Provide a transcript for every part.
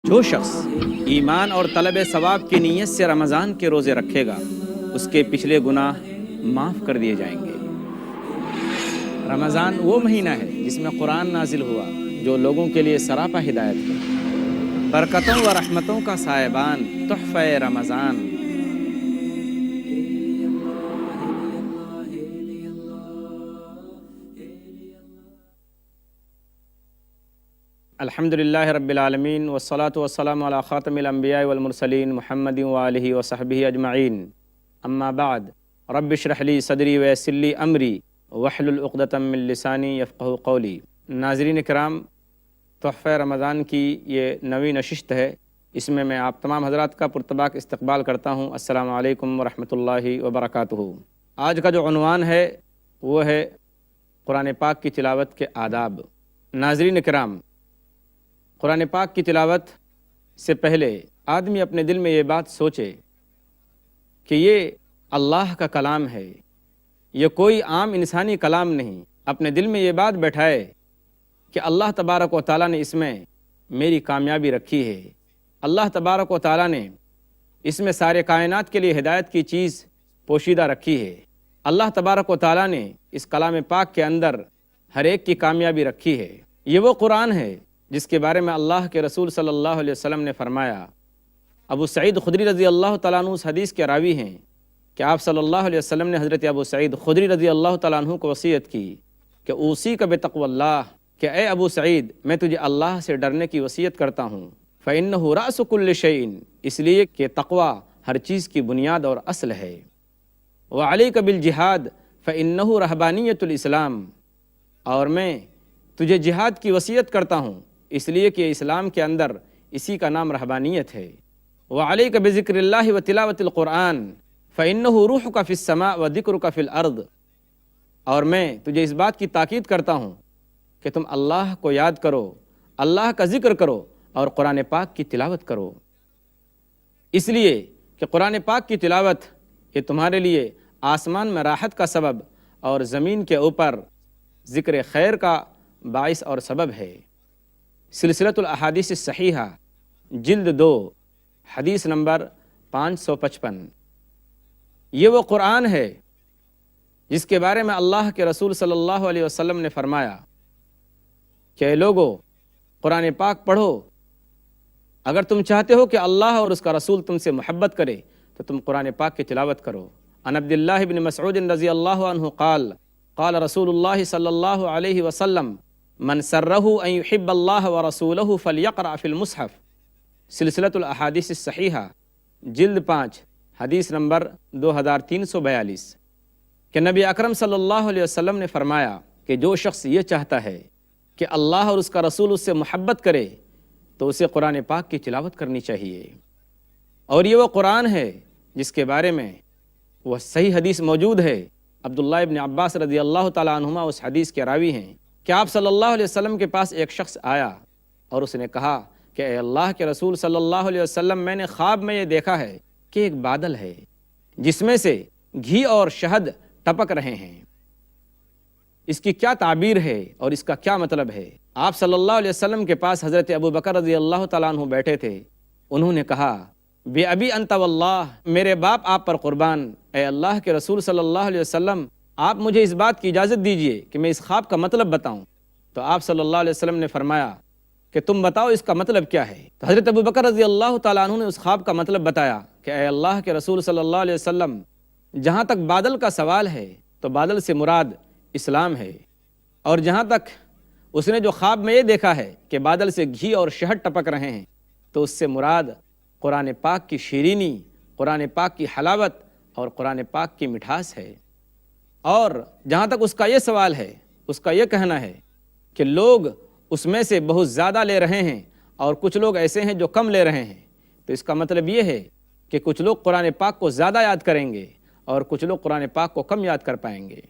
جو شخص ایمان اور طلب ثواب کی نیت سے رمضان کے روزے رکھے گا اس کے پچھلے گناہ معاف کر دیے جائیں گے۔ رمضان وہ مہینہ ہے جس میں قرآن نازل ہوا جو لوگوں کے لیے سراپا ہدایت ہے، برکتوں و رحمتوں کا سائبان تحفہ رمضان۔ الحمدللہ رب العالمین والصلاة والسلام علی خاتم الانبیاء والمرسلین محمد وآلہ وصحبہ اجمعین، اما بعد رب اشرح لی صدری ویسر لی امری واحلل عقدۃ من لسانی یفقہوا قولی۔ ناظرین کرام، تحفہ رمضان کی یہ نویں نشست ہے، اس میں میں آپ تمام حضرات کا پرتپاک استقبال کرتا ہوں۔ السلام علیکم ورحمۃ اللہ وبرکاتہ۔ آج کا جو عنوان ہے وہ ہے قرآن پاک کی تلاوت کے آداب۔ ناظرین کرام، قرآن پاک کی تلاوت سے پہلے آدمی اپنے دل میں یہ بات سوچے کہ یہ اللہ کا کلام ہے، یہ کوئی عام انسانی کلام نہیں۔ اپنے دل میں یہ بات بیٹھائے کہ اللہ تبارک و تعالیٰ نے اس میں میری کامیابی رکھی ہے، اللہ تبارک و تعالیٰ نے اس میں سارے کائنات کے لیے ہدایت کی چیز پوشیدہ رکھی ہے، اللہ تبارک و تعالیٰ نے اس کلام پاک کے اندر ہر ایک کی کامیابی رکھی ہے۔ یہ وہ قرآن ہے جس کے بارے میں اللہ کے رسول صلی اللہ علیہ وسلم نے فرمایا۔ ابو سعید خدری رضی اللہ تعالیٰ عنہ اس حدیث کے راوی ہیں کہ آپ صلی اللہ علیہ وسلم نے حضرت ابو سعید خدری رضی اللہ تعالیٰ عنہ کو وصیت کی کہ اوصیک بتقوی اللہ، کہ اے ابو سعید میں تجھے اللہ سے ڈرنے کی وصیت کرتا ہوں۔ فإنہ رأس کل شیء، اس لیے کہ تقوی ہر چیز کی بنیاد اور اصل ہے۔ وعلیک بالجہاد فإنہ رہبانیۃ الاسلام، اور میں تجھے جہاد کی وصیت کرتا ہوں اس لیے کہ اسلام کے اندر اسی کا نام رہبانیت ہے۔ وعلیک بذکر اللہ وتلاوۃ القرآن فإنہ روحک فی السماء وذکرک فی الارض، اور میں تجھے اس بات کی تاکید کرتا ہوں کہ تم اللہ کو یاد کرو، اللہ کا ذکر کرو اور قرآن پاک کی تلاوت کرو، اس لیے کہ قرآن پاک کی تلاوت یہ تمہارے لیے آسمان میں راحت کا سبب اور زمین کے اوپر ذکر خیر کا باعث اور سبب ہے۔ سلسلۃ الاحادیث الصحیحہ جلد 2 حدیث نمبر 555۔ یہ وہ قرآن ہے جس کے بارے میں اللہ کے رسول صلی اللہ علیہ وسلم نے فرمایا کہ اے لوگو قرآن پاک پڑھو، اگر تم چاہتے ہو کہ اللہ اور اس کا رسول تم سے محبت کرے تو تم قرآن پاک کی تلاوت کرو۔ عن عبداللہ بن مسعود رضی اللہ عنہ قال قال رسول اللہ صلی اللہ علیہ وسلم من سرہ ان یحب اللہ ورسولہ فلیقرأ فی المصحف۔ سلسلۃ الاحادیث الصحیحہ جلد 5 حدیث نمبر 2342، کہ نبی اکرم صلی اللہ علیہ وسلم نے فرمایا کہ جو شخص یہ چاہتا ہے کہ اللہ اور اس کا رسول اس سے محبت کرے تو اسے قرآن پاک کی تلاوت کرنی چاہیے۔ اور یہ وہ قرآن ہے جس کے بارے میں وہ صحیح حدیث موجود ہے۔ عبداللہ ابن عباس رضی اللہ تعالیٰ عنہما اس حدیث کے راوی ہیں کہ آپ صلی اللہ علیہ وسلم کے پاس ایک شخص آیا اور اس نے کہا کہ اے اللہ کے رسول صلی اللہ علیہ وسلم، میں نے خواب میں یہ دیکھا ہے کہ ایک بادل ہے جس میں سے گھی اور شہد ٹپک رہے ہیں، اس کی کیا تعبیر ہے اور اس کا کیا مطلب ہے؟ آپ صلی اللہ علیہ وسلم کے پاس حضرت ابو بکر رضی اللہ تعالیٰ عنہ بیٹھے تھے۔ انہوں نے کہا بے ابی انت واللہ، میرے باپ آپ پر قربان، اے اللہ کے رسول صلی اللہ علیہ وسلم آپ مجھے اس بات کی اجازت دیجئے کہ میں اس خواب کا مطلب بتاؤں۔ تو آپ صلی اللہ علیہ وسلم نے فرمایا کہ تم بتاؤ اس کا مطلب کیا ہے۔ تو حضرت ابو بکر رضی اللہ تعالیٰ عنہ نے اس خواب کا مطلب بتایا کہ اے اللہ کے رسول صلی اللہ علیہ وسلم، جہاں تک بادل کا سوال ہے تو بادل سے مراد اسلام ہے، اور جہاں تک اس نے جو خواب میں یہ دیکھا ہے کہ بادل سے گھی اور شہد ٹپک رہے ہیں تو اس سے مراد قرآن پاک کی شیرینی، قرآن پاک کی حلاوت اور قرآن پاک کی مٹھاس ہے۔ اور جہاں تک اس کا یہ سوال ہے، اس کا یہ کہنا ہے کہ لوگ اس میں سے بہت زیادہ لے رہے ہیں اور کچھ لوگ ایسے ہیں جو کم لے رہے ہیں، تو اس کا مطلب یہ ہے کہ کچھ لوگ قرآن پاک کو زیادہ یاد کریں گے اور کچھ لوگ قرآن پاک کو کم یاد کر پائیں گے۔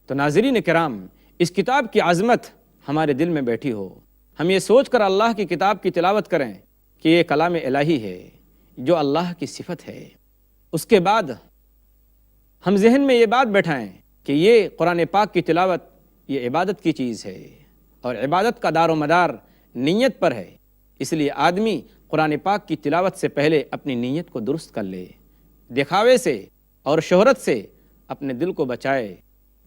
تو ناظرین کرام، اس کتاب کی عظمت ہمارے دل میں بیٹھی ہو، ہم یہ سوچ کر اللہ کی کتاب کی تلاوت کریں کہ یہ کلام الہی ہے جو اللہ کی صفت ہے۔ اس کے بعد ہم ذہن میں یہ بات بیٹھائیں کہ یہ قرآن پاک کی تلاوت یہ عبادت کی چیز ہے، اور عبادت کا دار و مدار نیت پر ہے، اس لیے آدمی قرآن پاک کی تلاوت سے پہلے اپنی نیت کو درست کر لے، دکھاوے سے اور شہرت سے اپنے دل کو بچائے۔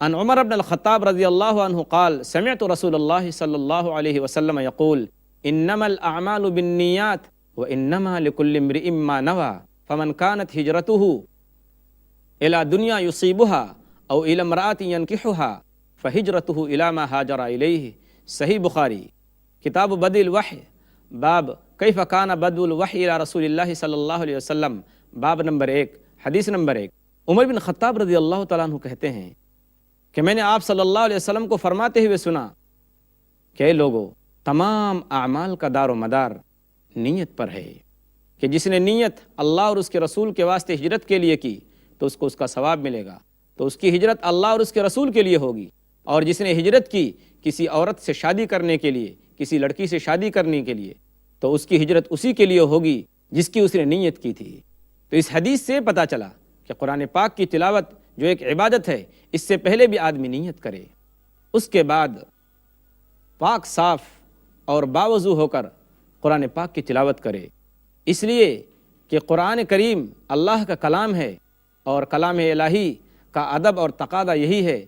عن عمر بن الخطاب رضی اللہ عنہ قال سمعت رسول اللہ صلی اللہ علیہ وسلم یقول انما الاعمال بالنیات وانما لكل امرئ ما نوى فمن كانت هجرته الى دنیا يصيبها او الى امرأة ينكحها فهجرته الى ما هاجر الیہ۔ صحیح بخاری کتاب بدء الوحی باب کیف کان بدء الوحی الی رسول اللہ صلی اللہ علیہ وسلم، باب نمبر 1، حدیث نمبر 1۔ عمر بن خطاب رضی اللہ تعالیٰ عنہ کہتے ہیں کہ میں نے آپ صلی اللہ علیہ وسلم کو فرماتے ہوئے سنا کہ اے لوگو، تمام اعمال کا دار و مدار نیت پر ہے، کہ جس نے نیت اللہ اور اس کے رسول کے واسطے ہجرت کے لیے کی تو اس کو اس کا ثواب ملے گا، تو اس کی ہجرت اللہ اور اس کے رسول کے لیے ہوگی، اور جس نے ہجرت کی کسی عورت سے شادی کرنے کے لیے، کسی لڑکی سے شادی کرنے کے لیے، تو اس کی ہجرت اسی کے لیے ہوگی جس کی اس نے نیت کی تھی۔ تو اس حدیث سے پتہ چلا کہ قرآن پاک کی تلاوت جو ایک عبادت ہے، اس سے پہلے بھی آدمی نیت کرے، اس کے بعد پاک صاف اور باوضو ہو کر قرآن پاک کی تلاوت کرے، اس لیے کہ قرآن کریم اللہ کا کلام ہے، اور کلام الہی کا ادب اور تقاضا یہی ہے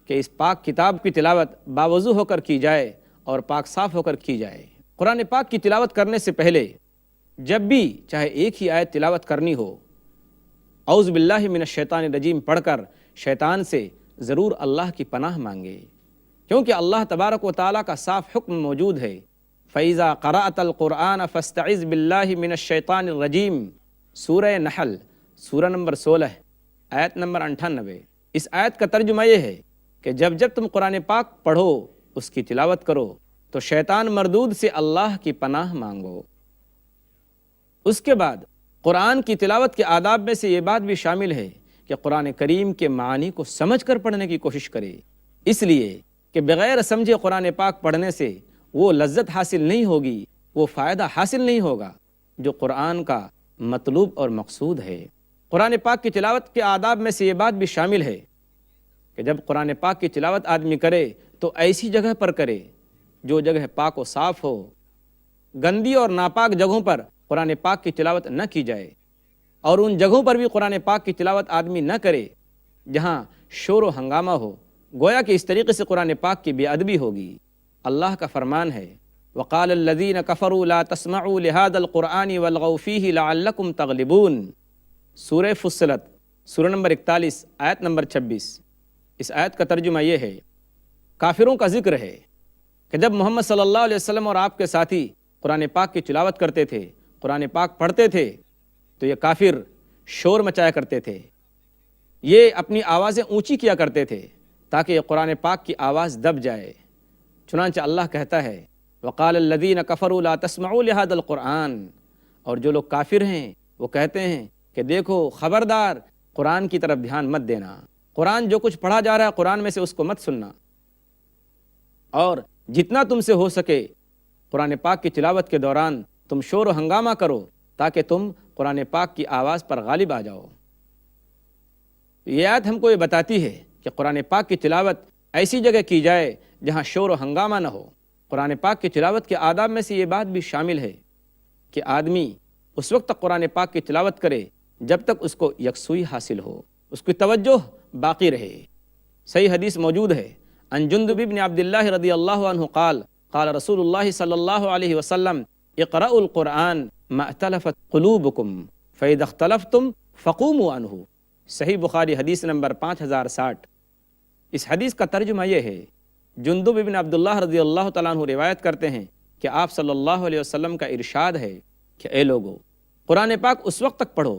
کہ اس پاک کتاب کی تلاوت باوضو ہو کر کی جائے اور پاک صاف ہو کر کی جائے۔ قرآن پاک کی تلاوت کرنے سے پہلے جب بھی چاہے ایک ہی آیت تلاوت کرنی ہو، اعوذ باللہ من الشیطان الرجیم پڑھ کر شیطان سے ضرور اللہ کی پناہ مانگے، کیونکہ اللہ تبارک و تعالیٰ کا صاف حکم موجود ہے، فَإِذَا قَرَأْتَ الْقُرْآنَ فَاسْتَعِذْ بِاللَّهِ مِنَ الشَّيْطَانِ الرَّجِيمِ، سورہ نحل، سورہ نمبر 16، آیت نمبر 98۔ اس آیت کا ترجمہ یہ ہے کہ جب جب تم قرآن پاک پڑھو، اس کی تلاوت کرو، تو شیطان مردود سے اللہ کی پناہ مانگو۔ اس کے بعد قرآن کی تلاوت کے آداب میں سے یہ بات بھی شامل ہے کہ قرآن کریم کے معانی کو سمجھ کر پڑھنے کی کوشش کرے، اس لیے کہ بغیر سمجھے قرآن پاک پڑھنے سے وہ لذت حاصل نہیں ہوگی، وہ فائدہ حاصل نہیں ہوگا جو قرآن کا مطلوب اور مقصود ہے۔ قرآن پاک کی تلاوت کے آداب میں سے یہ بات بھی شامل ہے کہ جب قرآن پاک کی تلاوت آدمی کرے تو ایسی جگہ پر کرے جو جگہ پاک و صاف ہو، گندی اور ناپاک جگہوں پر قرآن پاک کی تلاوت نہ کی جائے، اور ان جگہوں پر بھی قرآن پاک کی تلاوت آدمی نہ کرے جہاں شور و ہنگامہ ہو، گویا کہ اس طریقے سے قرآن پاک کی بے ادبی ہوگی۔ اللہ کا فرمان ہے وَقَالَ الَّذِينَ كَفَرُوا لَا تَسْمَعُوا لِهَذَا الْقُرْآنِ وَالْغَوْا فِيهِ لَعَلَّكُمْ تَغْلِبُونَ، سورہ فصلت، سورہ نمبر 41، آیت نمبر 26۔ اس آیت کا ترجمہ یہ ہے، کافروں کا ذکر ہے کہ جب محمد صلی اللہ علیہ وسلم اور آپ کے ساتھی قرآن پاک کی تلاوت کرتے تھے، قرآن پاک پڑھتے تھے، تو یہ کافر شور مچایا کرتے تھے، یہ اپنی آوازیں اونچی کیا کرتے تھے تاکہ یہ قرآن پاک کی آواز دب جائے۔ چنانچہ اللہ کہتا ہے وَقَالَ الَّذِينَ كَفَرُوا لَا تَسْمَعُوا لِهَذَا الْقُرْآنِ، اور جو لوگ کافر ہیں وہ کہتے ہیں کہ دیکھو خبردار، قرآن کی طرف دھیان مت دینا، قرآن جو کچھ پڑھا جا رہا ہے قرآن میں سے اس کو مت سننا، اور جتنا تم سے ہو سکے قرآن پاک کی تلاوت کے دوران تم شور و ہنگامہ کرو تاکہ تم قرآن پاک کی آواز پر غالب آ جاؤ۔ یہ آیت ہم کو یہ بتاتی ہے کہ قرآن پاک کی تلاوت ایسی جگہ کی جائے جہاں شور و ہنگامہ نہ ہو۔ قرآن پاک کی تلاوت کے آداب میں سے یہ بات بھی شامل ہے کہ آدمی اس وقت تک قرآن پاک کی تلاوت کرے جب تک اس کو یکسوئی حاصل ہو، اس کی توجہ باقی رہے۔ صحیح حدیث موجود ہے، عن جندب بن عبد اللہ رضی اللہ عنہ قال قال رسول اللہ صلی اللہ علیہ وسلم اقرأوا القرآن ما اختلفت قلوبکم فاذا اختلفتم فقوموا عنہ، صحیح بخاری حدیث نمبر 5060۔ اس حدیث کا ترجمہ یہ ہے، جندب بن عبداللہ رضی اللہ تعالیٰ عنہ روایت کرتے ہیں کہ آپ صلی اللہ علیہ وسلم کا ارشاد ہے کہ اے لوگو، قرآن پاک اس وقت تک پڑھو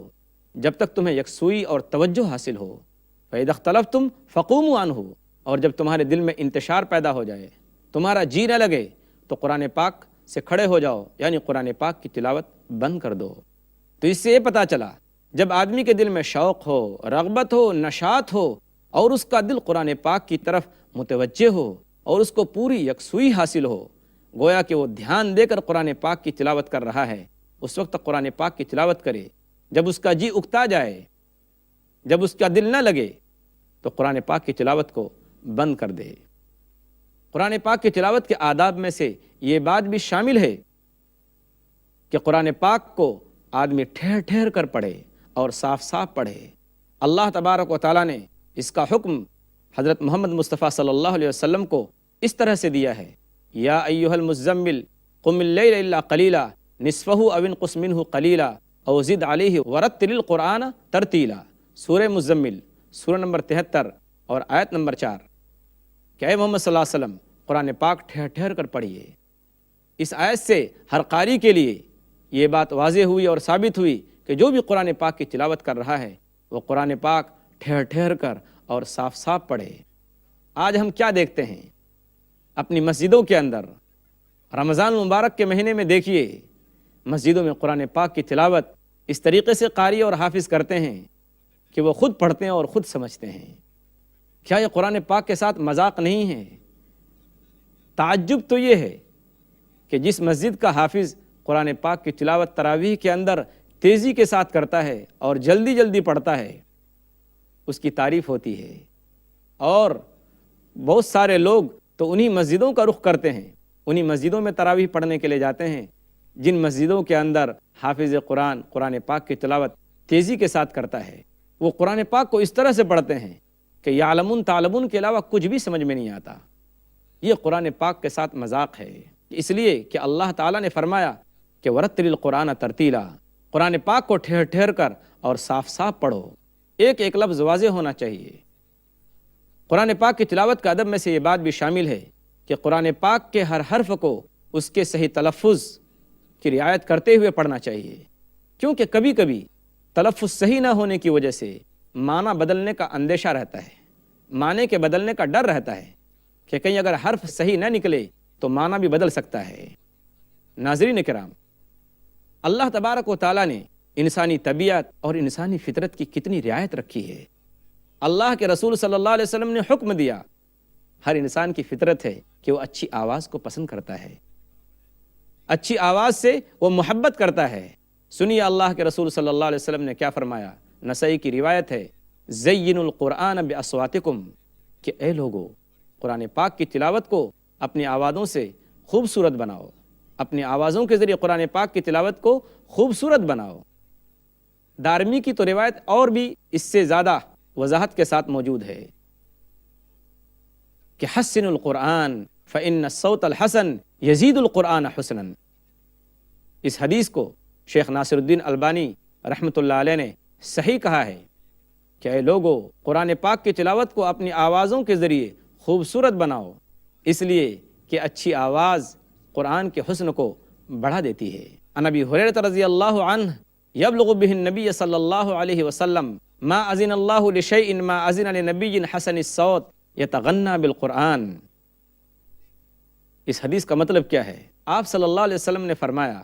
جب تک تمہیں یکسوئی اور توجہ حاصل ہو، فَإِذَا اخْتَلَفْتُمْ فَقُومُوا عَنْهُ، اور جب تمہارے دل میں انتشار پیدا ہو جائے، تمہارا جی نہ لگے، تو قرآن پاک سے کھڑے ہو جاؤ، یعنی قرآن پاک کی تلاوت بند کر دو۔ تو اس سے یہ پتہ چلا جب آدمی کے دل میں شوق ہو، رغبت ہو، نشاط ہو، اور اس کا دل قرآن پاک کی طرف متوجہ ہو اور اس کو پوری یکسوئی حاصل ہو، گویا کہ وہ دھیان دے کر قرآن پاک کی تلاوت کر رہا ہے، اس وقت تک قرآن پاک کی تلاوت کرے۔ جب اس کا جی اکتا جائے، جب اس کا دل نہ لگے، تو قرآن پاک کی تلاوت کو بند کر دے۔ قرآن پاک کی تلاوت کے آداب میں سے یہ بات بھی شامل ہے کہ قرآن پاک کو آدمی ٹھہر ٹھہر کر پڑھے اور صاف صاف پڑھے۔ اللہ تبارک و تعالیٰ نے اس کا حکم حضرت محمد مصطفیٰ صلی اللہ علیہ وسلم کو اس طرح سے دیا ہے، یا ایھا المزمل قم اللیل الا قلیلا نصفہ او انقص منہ قلیلا او زد علیہ ورتل القرآن ترتیلا۔ سورہ مزمل، سورہ نمبر 73 اور آیت نمبر 4 کہ اے محمد صلی اللہ علیہ وسلم قرآن پاک ٹھہر ٹھہر کر پڑھیے۔ اس آیت سے ہر قاری کے لیے یہ بات واضح ہوئی اور ثابت ہوئی کہ جو بھی قرآن پاک کی تلاوت کر رہا ہے وہ قرآن پاک ٹھہر ٹھہر کر اور صاف صاف پڑھے۔ آج ہم کیا دیکھتے ہیں اپنی مسجدوں کے اندر؟ رمضان المبارک کے مہینے میں دیکھیے مسجدوں میں قرآن پاک کی تلاوت اس طریقے سے قاری اور حافظ کرتے ہیں کہ وہ خود پڑھتے ہیں اور خود سمجھتے ہیں۔ کیا یہ قرآن پاک کے ساتھ مذاق نہیں ہے؟ تعجب تو یہ ہے کہ جس مسجد کا حافظ قرآن پاک کی تلاوت تراویح کے اندر تیزی کے ساتھ کرتا ہے اور جلدی جلدی پڑھتا ہے، اس کی تعریف ہوتی ہے، اور بہت سارے لوگ تو انہی مسجدوں کا رخ کرتے ہیں، انہی مسجدوں میں تراویح پڑھنے کے لیے جاتے ہیں جن مسجدوں کے اندر حافظ قرآن پاک کی تلاوت تیزی کے ساتھ کرتا ہے۔ وہ قرآن پاک کو اس طرح سے پڑھتے ہیں کہ یعلمون تعلمون کے علاوہ کچھ بھی سمجھ میں نہیں آتا۔ یہ قرآن پاک کے ساتھ مذاق ہے، اس لیے کہ اللہ تعالیٰ نے فرمایا کہ ورتل القرآن ترتیلا، قرآن پاک کو ٹھہر ٹھہر کر اور صاف صاف پڑھو، ایک ایک لفظ واضح ہونا چاہیے۔ قرآن پاک کی تلاوت کا ادب میں سے یہ بات بھی شامل ہے کہ قرآن پاک کے ہر حرف کو اس کے صحیح تلفظ کی رعایت کرتے ہوئے پڑھنا چاہیے، کیونکہ کبھی کبھی تلفظ صحیح نہ ہونے کی وجہ سے معنی بدلنے کا اندیشہ رہتا ہے، معنی کے بدلنے کا ڈر رہتا ہے کہ کہیں اگر حرف صحیح نہ نکلے تو معنی بھی بدل سکتا ہے۔ ناظرین کرام، اللہ تبارک و تعالیٰ نے انسانی طبیعت اور انسانی فطرت کی کتنی رعایت رکھی ہے۔ اللہ کے رسول صلی اللہ علیہ وسلم نے حکم دیا، ہر انسان کی فطرت ہے کہ وہ اچھی آواز کو پسند کرتا ہے، اچھی آواز سے وہ محبت کرتا ہے۔ سنیے اللہ کے رسول صلی اللہ علیہ وسلم نے کیا فرمایا، نسائی کی روایت ہے، زینوا القرآن باصواتکم، کہ اے لوگو قرآن پاک کی تلاوت کو اپنی آوازوں سے خوبصورت بناؤ، اپنی آوازوں کے ذریعے قرآن پاک کی تلاوت کو خوبصورت بناؤ۔ دارمی کی تو روایت اور بھی اس سے زیادہ وضاحت کے ساتھ موجود ہے کہ حسن القرآن فإن الصوت الحسن یزید القرآن حسنا۔ اس حدیث کو شیخ ناصر الدین البانی رحمۃ اللہ علیہ نے صحیح کہا ہے کہ اے لوگو قرآن پاک کی تلاوت کو اپنی آوازوں کے ذریعے خوبصورت بناؤ، اس لیے کہ اچھی آواز قرآن کے حسن کو بڑھا دیتی ہے۔ عن ابی ہریرہ رضی اللہ عنہ یبلغ به النبی صلی اللہ علیہ وسلم ما اذن اللہ لشیء ما اذن لنبی حسن الصوت یتغنى بالقرآن۔ اس حدیث کا مطلب کیا ہے؟ آپ صلی اللہ علیہ وسلم نے فرمایا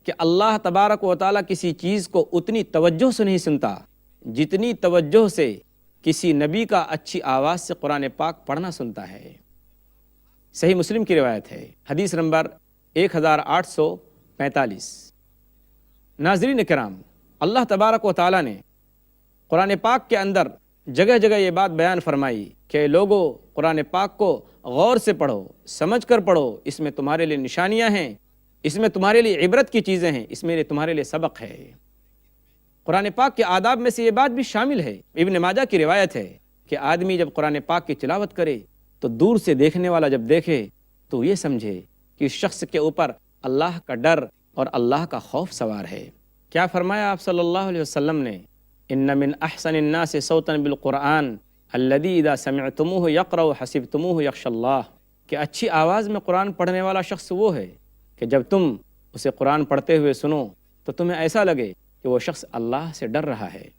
کہ اللہ تبارک و تعالیٰ کسی چیز کو اتنی توجہ سے نہیں سنتا جتنی توجہ سے کسی نبی کا اچھی آواز سے قرآن پاک پڑھنا سنتا ہے۔ صحیح مسلم کی روایت ہے، حدیث نمبر 1845۔ ناظرین کرام، اللہ تبارک و تعالیٰ نے قرآن پاک کے اندر جگہ جگہ یہ بات بیان فرمائی کہ لوگو قرآن پاک کو غور سے پڑھو، سمجھ کر پڑھو، اس میں تمہارے لیے نشانیاں ہیں، اس میں تمہارے لیے عبرت کی چیزیں ہیں، اس میں تمہارے لیے سبق ہے۔ قرآن پاک کے آداب میں سے یہ بات بھی شامل ہے، ابن ماجہ کی روایت ہے کہ آدمی جب قرآن پاک کی تلاوت کرے تو دور سے دیکھنے والا جب دیکھے تو یہ سمجھے کہ اس شخص کے اوپر اللہ کا ڈر اور اللہ کا خوف سوار ہے۔ کیا فرمایا آپ صلی اللہ علیہ وسلم نے، ان من احسن الناس صوتا بالقرآن الذی اذا سمعتموہ یقرأ حسبتموہ یخشی اللہ، کہ اچھی آواز میں قرآن پڑھنے والا شخص وہ ہے کہ جب تم اسے قرآن پڑھتے ہوئے سنو تو تمہیں ایسا لگے کہ وہ شخص اللہ سے ڈر رہا ہے۔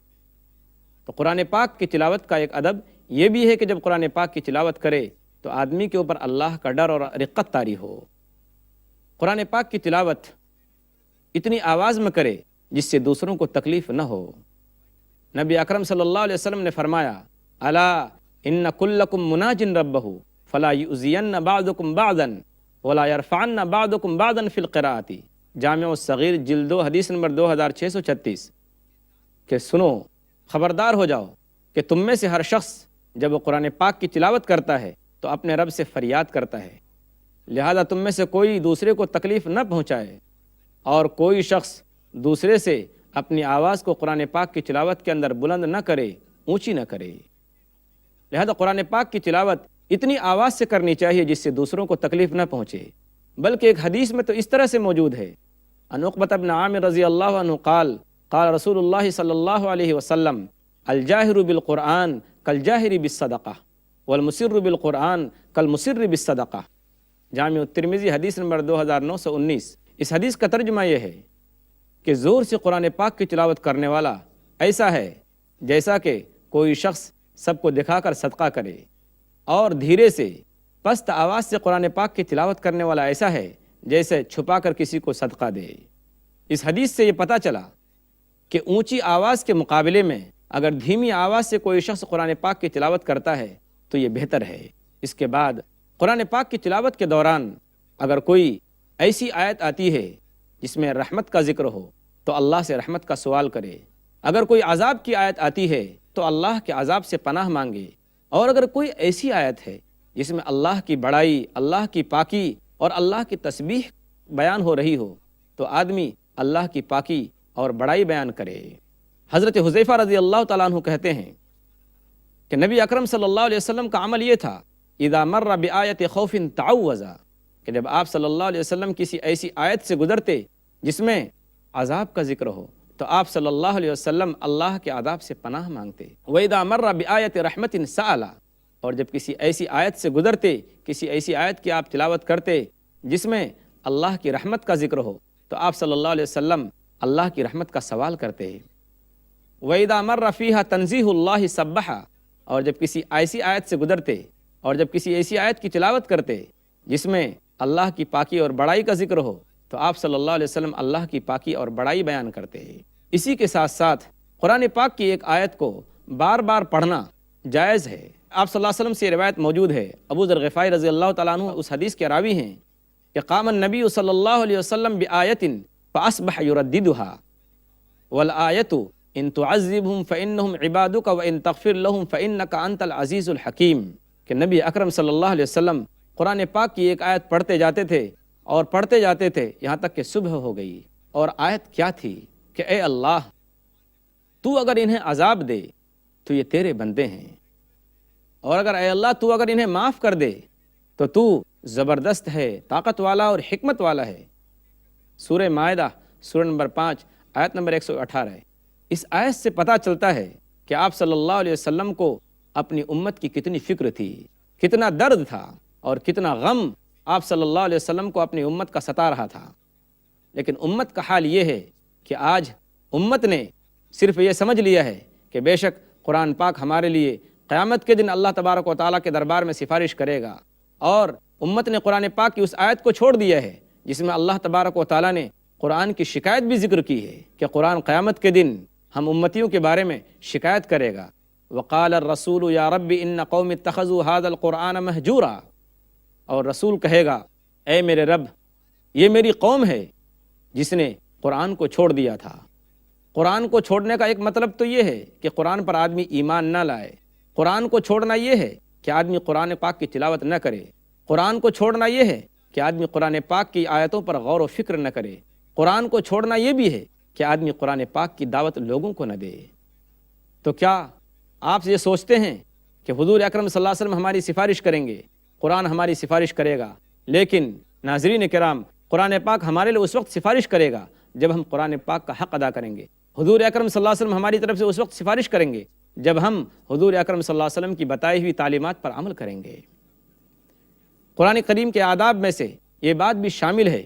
تو قرآن پاک کی تلاوت کا ایک ادب یہ بھی ہے کہ جب قرآن پاک کی تلاوت کرے تو آدمی کے اوپر اللہ کا ڈر اور رقت طاری ہو۔ قرآن پاک کی تلاوت اتنی آواز میں کرے جس سے دوسروں کو تکلیف نہ ہو۔ نبی اکرم صلی اللہ علیہ وسلم نے فرمایا، الا ان کلکم مناج ربہ فلا یؤذین بعضکم بعضا ولا یرفعن بعضکم بعضا فی القراءۃ، جامع الصغیر جلد 2 حدیث نمبر 2636، کہ سنو، خبردار ہو جاؤ کہ تم میں سے ہر شخص جب وہ قرآن پاک کی تلاوت کرتا ہے تو اپنے رب سے فریاد کرتا ہے، لہذا تم میں سے کوئی دوسرے کو تکلیف نہ پہنچائے اور کوئی شخص دوسرے سے اپنی آواز کو قرآن پاک کی تلاوت کے اندر بلند نہ کرے، اونچی نہ کرے۔ لہذا قرآن پاک کی تلاوت اتنی آواز سے کرنی چاہیے جس سے دوسروں کو تکلیف نہ پہنچے، بلکہ ایک حدیث میں تو اس طرح سے موجود ہے، عن عقبۃ بن عامر رضی اللہ عنہ قال قال رسول اللہ صلی اللہ علیہ وسلم الجاہر بالقرآن کالجاہر بالصدقہ والمسر بالقرآن کالمسر بالصدقہ۔ جامع الترمذی حدیث نمبر 2919۔ اس حدیث کا ترجمہ یہ ہے کہ زور سے قرآن پاک کی تلاوت کرنے والا ایسا ہے جیسا کہ کوئی شخص سب کو دکھا کر صدقہ کرے، اور دھیرے سے پست آواز سے قرآن پاک کی تلاوت کرنے والا ایسا ہے جیسے چھپا کر کسی کو صدقہ دے۔ اس حدیث سے یہ پتہ چلا کہ اونچی آواز کے مقابلے میں اگر دھیمی آواز سے کوئی شخص قرآن پاک کی تلاوت کرتا ہے تو یہ بہتر ہے۔ اس کے بعد قرآن پاک کی تلاوت کے دوران اگر کوئی ایسی آیت آتی ہے جس میں رحمت کا ذکر ہو تو اللہ سے رحمت کا سوال کرے، اگر کوئی عذاب کی آیت آتی ہے تو اللہ کے عذاب سے پناہ مانگے، اور اگر کوئی ایسی آیت ہے جس میں اللہ کی بڑائی، اللہ کی پاکی اور اللہ کی تسبیح بیان ہو رہی ہو تو آدمی اللہ کی پاکی اور بڑائی بیان کرے۔ حضرت حذیفہ رضی اللہ تعالیٰ عنہ کہتے ہیں کہ نبی اکرم صلی اللہ علیہ وسلم کا عمل یہ تھا، اذا مر بآیت خوف تعوذ، کہ جب آپ صلی اللہ علیہ وسلم کسی ایسی آیت سے گزرتے جس میں عذاب کا ذکر ہو تو آپ صلی اللہ علیہ وسلم اللہ کے عذاب سے پناہ مانگتے۔ وَإِذَا مَرَّ بِآیَةِ رَحْمَةٍ سَأَلَ، اور جب کسی ایسی آیت سے گزرتے، کسی ایسی آیت کی آپ تلاوت کرتے جس میں اللہ کی رحمت کا ذکر ہو تو آپ صلی اللہ علیہ وسلم اللہ کی رحمت کا سوال کرتے۔ وَإِذَا مَرَّ فِيهَا تَنزِيهُ اللَّهِ سَبَّحَ، اور جب کسی ایسی آیت سے گزرتے اور جب کسی ایسی آیت کی تلاوت کرتے جس میں اللہ کی پاکی اور بڑائی کا ذکر ہو تو آپ صلی اللہ علیہ وسلم اللہ کی پاکی اور بڑائی بیان کرتے ہیں۔ اسی کے ساتھ ساتھ قرآن پاک کی ایک آیت کو بار بار پڑھنا جائز ہے۔ آپ صلی اللہ علیہ وسلم سے یہ روایت موجود ہے، ابو ذر غفاری رضی اللہ تعالیٰ عنہ اس حدیث کے راوی ہیں کہ قام النبی صلی اللہ علیہ وسلم بآیت فاصبح یرددها والآیت ان تعذبهم فانہم عبادک وان تغفر لهم فانک انت العزیز الحکیم، کہ نبی اکرم صلی اللہ علیہ وسلم قرآن پاک کی ایک آیت پڑھتے جاتے تھے اور پڑھتے جاتے تھے یہاں تک کہ صبح ہو گئی، اور آیت کیا تھی کہ اے اللہ تو اگر انہیں عذاب دے تو یہ تیرے بندے ہیں، اور اگر اے اللہ تو اگر انہیں معاف کر دے تو زبردست ہے، طاقت والا اور حکمت والا ہے۔ سورہ مائدہ سورہ نمبر 5 آیت نمبر 118 ہے۔ اس آیت سے پتہ چلتا ہے کہ آپ صلی اللہ علیہ وسلم کو اپنی امت کی کتنی فکر تھی، کتنا درد تھا اور کتنا غم آپ صلی اللہ علیہ وسلم کو اپنی امت کا ستا رہا تھا۔ لیکن امت کا حال یہ ہے کہ آج امت نے صرف یہ سمجھ لیا ہے کہ بے شک قرآن پاک ہمارے لیے قیامت کے دن اللہ تبارک و تعالیٰ کے دربار میں سفارش کرے گا، اور امت نے قرآن پاک کی اس آیت کو چھوڑ دیا ہے جس میں اللہ تبارک و تعالیٰ نے قرآن کی شکایت بھی ذکر کی ہے کہ قرآن قیامت کے دن ہم امتیوں کے بارے میں شکایت کرے گا۔ وقال الرسول یا رب ان قوم اتخذوا هذا القرآن مہجورا، اور رسول کہے گا اے میرے رب یہ میری قوم ہے جس نے قرآن کو چھوڑ دیا تھا۔ قرآن کو چھوڑنے کا ایک مطلب تو یہ ہے کہ قرآن پر آدمی ایمان نہ لائے، قرآن کو چھوڑنا یہ ہے کہ آدمی قرآن پاک کی تلاوت نہ کرے، قرآن کو چھوڑنا یہ ہے کہ آدمی قرآن پاک کی آیتوں پر غور و فکر نہ کرے، قرآن کو چھوڑنا یہ بھی ہے کہ آدمی قرآن پاک کی دعوت لوگوں کو نہ دے۔ تو کیا آپ یہ سوچتے ہیں کہ حضور اکرم صلی اللہ علیہ وسلم ہماری سفارش کریں گے، قرآن ہماری سفارش کرے گا؟ لیکن ناظرین کرام، قرآن پاک ہمارے لیے اس وقت سفارش کرے گا جب ہم قرآن پاک کا حق ادا کریں گے۔ حضور اکرم صلی اللہ علیہ وسلم ہماری طرف سے اس وقت سفارش کریں گے جب ہم حضور اکرم صلی اللہ علیہ وسلم کی بتائی ہوئی تعلیمات پر عمل کریں گے۔ قرآن کریم کے آداب میں سے یہ بات بھی شامل ہے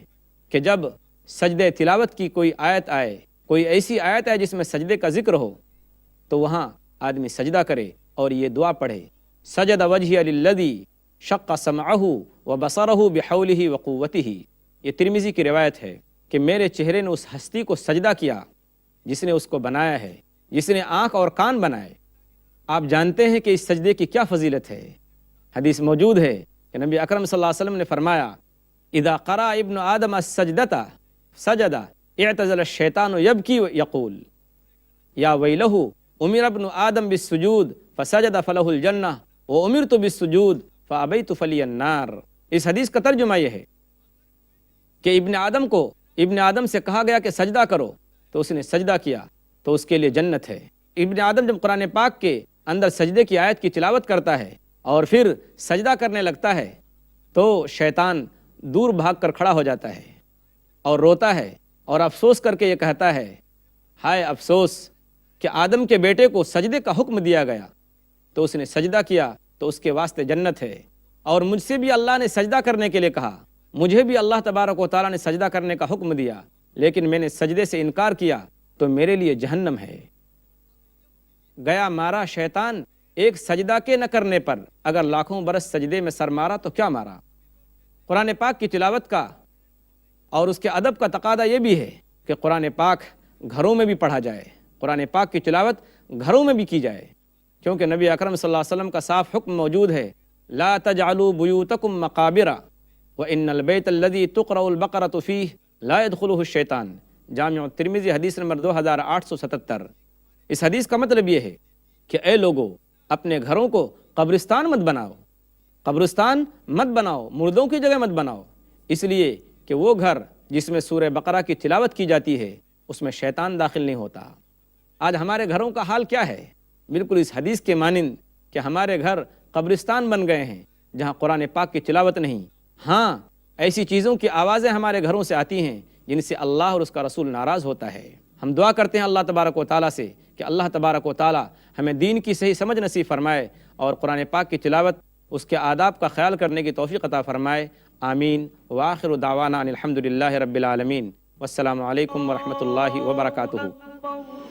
کہ جب سجدے تلاوت کی کوئی آیت آئے، کوئی ایسی آیت آئے جس میں سجدے کا ذکر ہو، تو وہاں آدمی سجدہ کرے اور یہ دعا پڑھے، سجد وجہی للذی شق سمعہ وبصرہ بحولہ وقوتہ۔ یہ ترمذی کی روایت ہے کہ میرے چہرے نے اس ہستی کو سجدہ کیا جس نے اس کو بنایا ہے، جس نے آنکھ اور کان بنائے۔ آپ جانتے ہیں کہ اس سجدے کی کیا فضیلت ہے۔ حدیث موجود ہے کہ نبی اکرم صلی اللہ علیہ وسلم نے فرمایا اذا قرأ ابن آدم السجدۃ سجد اعتزل الشیطان یبکی یقول یا ویلہ امر ابن آدم بالسجود فسجد فلہ الجنہ وامرت بالسجود فابیت فلی النار۔ اس حدیث کا ترجمہ یہ ہے کہ ابن آدم کو ابن آدم سے کہا گیا کہ سجدہ کرو تو اس نے سجدہ کیا تو اس کے لیے جنت ہے۔ ابن آدم جب قرآن پاک کے اندر سجدے کی آیت کی تلاوت کرتا ہے اور پھر سجدہ کرنے لگتا ہے تو شیطان دور بھاگ کر کھڑا ہو جاتا ہے اور روتا ہے اور افسوس کر کے یہ کہتا ہے، ہائے افسوس کہ آدم کے بیٹے کو سجدے کا حکم دیا گیا تو اس نے سجدہ کیا تو اس کے واسطے جنت ہے، اور مجھ سے بھی اللہ نے سجدہ کرنے کے لیے کہا، مجھے بھی اللہ تبارک و تعالیٰ نے سجدہ کرنے کا حکم دیا لیکن میں نے سجدے سے انکار کیا تو میرے لیے جہنم ہے۔ گیا مارا شیطان ایک سجدہ کے نہ کرنے پر، اگر لاکھوں برس سجدے میں سر مارا تو کیا مارا۔ قرآن پاک کی تلاوت کا اور اس کے ادب کا تقاضا یہ بھی ہے کہ قرآن پاک گھروں میں بھی پڑھا جائے، قرآن پاک کی تلاوت گھروں میں بھی کی جائے، کیونکہ نبی اکرم صلی اللہ علیہ وسلم کا صاف حکم موجود ہے، لا تجعلوا بیوتکم مقابر وان البیت الذی تقرأ البقرۃ فیہ لا يدخلہ الشیطان، جامع ترمذی حدیث نمبر 2877۔ اس حدیث کا مطلب یہ ہے کہ اے لوگو، اپنے گھروں کو قبرستان مت بناؤ، قبرستان مت بناؤ، مردوں کی جگہ مت بناؤ، اس لیے کہ وہ گھر جس میں سورہ بقرہ کی تلاوت کی جاتی ہے اس میں شیطان داخل نہیں ہوتا۔ آج ہمارے گھروں کا حال کیا ہے؟ بالکل اس حدیث کے مانند کہ ہمارے گھر قبرستان بن گئے ہیں جہاں قرآن پاک کی تلاوت نہیں۔ ہاں، ایسی چیزوں کی آوازیں ہمارے گھروں سے آتی ہیں جن سے اللہ اور اس کا رسول ناراض ہوتا ہے۔ ہم دعا کرتے ہیں اللہ تبارک و تعالیٰ سے کہ اللہ تبارک و تعالیٰ ہمیں دین کی صحیح سمجھ نصیب فرمائے اور قرآن پاک کی تلاوت، اس کے آداب کا خیال کرنے کی توفیق عطا فرمائے۔ آمین۔ وآخر دعوانا ان الحمد للہ رب العالمین، والسلام علیکم ورحمۃ اللہ وبرکاتہ۔